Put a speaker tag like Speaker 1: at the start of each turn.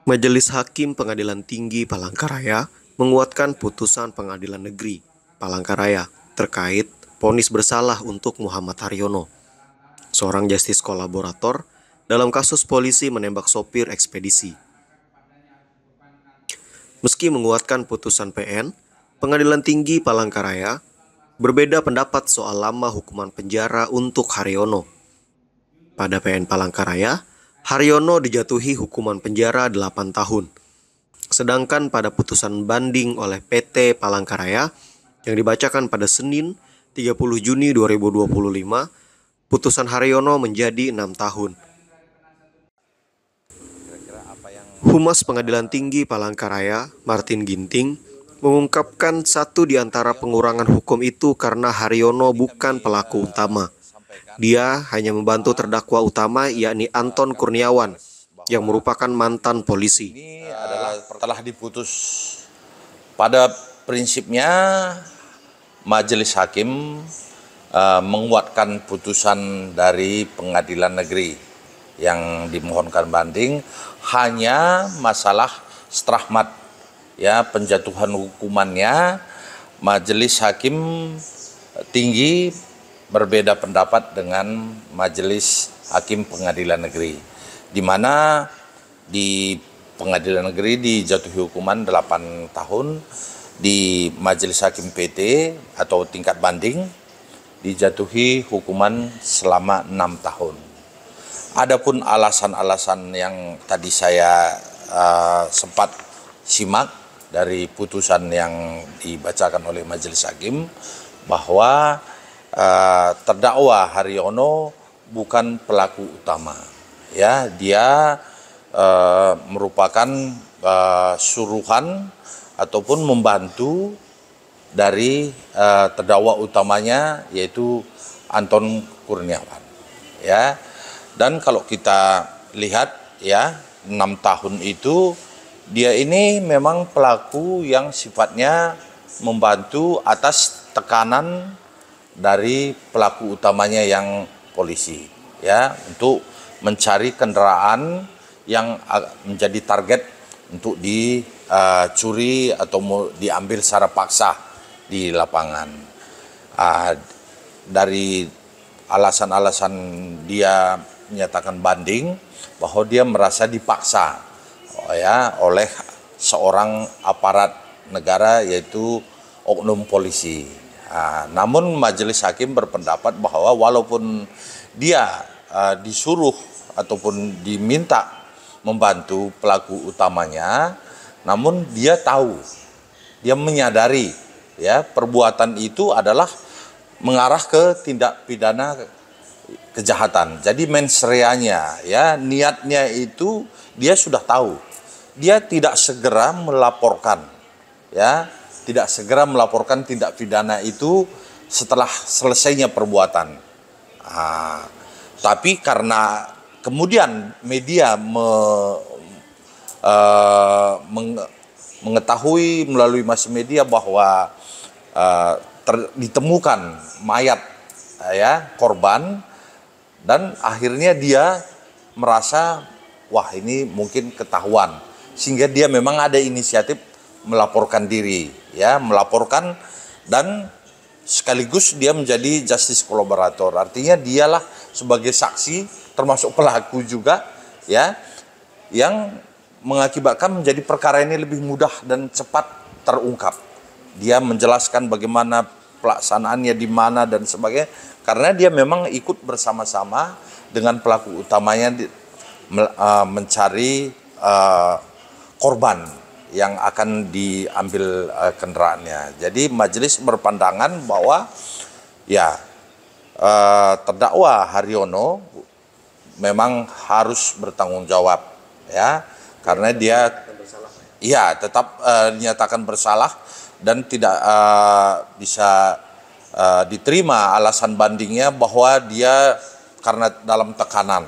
Speaker 1: Majelis Hakim Pengadilan Tinggi Palangkaraya menguatkan putusan Pengadilan Negeri Palangkaraya terkait vonis bersalah untuk Muhammad Haryono, seorang justice kolaborator dalam kasus polisi menembak sopir ekspedisi. Meski menguatkan putusan PN, Pengadilan Tinggi Palangkaraya berbeda pendapat soal lama hukuman penjara untuk Haryono. Pada PN Palangkaraya, Haryono dijatuhi hukuman penjara 8 tahun. Sedangkan pada putusan banding oleh PT Palangkaraya yang dibacakan pada Senin 30 Juni 2025, putusan Haryono menjadi 6 tahun. Humas Pengadilan Tinggi Palangkaraya, Martin Ginting, mengungkapkan satu di antara pengurangan hukum itu karena Haryono bukan pelaku utama. Dia hanya membantu terdakwa utama, yakni Anton Kurniawan, yang merupakan mantan polisi.
Speaker 2: Ini adalah telah diputus. Pada prinsipnya Majelis Hakim menguatkan putusan dari Pengadilan Negeri yang dimohonkan banding, hanya masalah strahmat, ya, penjatuhan hukumannya. Majelis Hakim Tinggi berbeda pendapat dengan Majelis Hakim Pengadilan Negeri, di mana di Pengadilan Negeri dijatuhi hukuman 8 tahun, di Majelis Hakim PT atau tingkat banding dijatuhi hukuman selama 6 tahun. Adapun alasan-alasan yang tadi saya sempat simak dari putusan yang dibacakan oleh Majelis Hakim, bahwa terdakwa Haryono bukan pelaku utama, ya, dia merupakan suruhan ataupun membantu dari terdakwa utamanya, yaitu Anton Kurniawan, ya. Dan kalau kita lihat, ya, 6 tahun itu dia ini memang pelaku yang sifatnya membantu atas tekanan dari pelaku utamanya yang polisi, ya, untuk mencari kendaraan yang menjadi target untuk dicuri atau diambil secara paksa di lapangan. Dari alasan-alasan dia menyatakan banding bahwa dia merasa dipaksa, ya, oleh seorang aparat negara, yaitu oknum polisi. Namun Majelis Hakim berpendapat bahwa walaupun dia disuruh ataupun diminta membantu pelaku utamanya, namun dia tahu, dia menyadari, ya, perbuatan itu adalah mengarah ke tindak pidana kejahatan. Jadi mens reanya, ya, niatnya itu dia sudah tahu. Dia tidak segera melaporkan, ya, tidak segera melaporkan tindak pidana itu setelah selesainya perbuatan. Tapi karena kemudian media mengetahui melalui mass media bahwa ditemukan mayat, ya, korban, dan akhirnya dia merasa, wah, ini mungkin ketahuan, sehingga dia memang ada inisiatif melaporkan diri, ya, melaporkan, dan sekaligus dia menjadi justice kolaborator. Artinya dialah sebagai saksi, termasuk pelaku juga, ya, yang mengakibatkan menjadi perkara ini lebih mudah dan cepat terungkap. Dia menjelaskan bagaimana pelaksanaannya di mana dan sebagainya, karena dia memang ikut bersama-sama dengan pelaku utamanya mencari korban yang akan diambil kendaraannya. Jadi majelis berpandangan bahwa, ya, terdakwa Haryono memang harus bertanggung jawab, ya, karena dia, ya, tetap dinyatakan bersalah dan tidak bisa diterima alasan bandingnya bahwa dia karena dalam tekanan,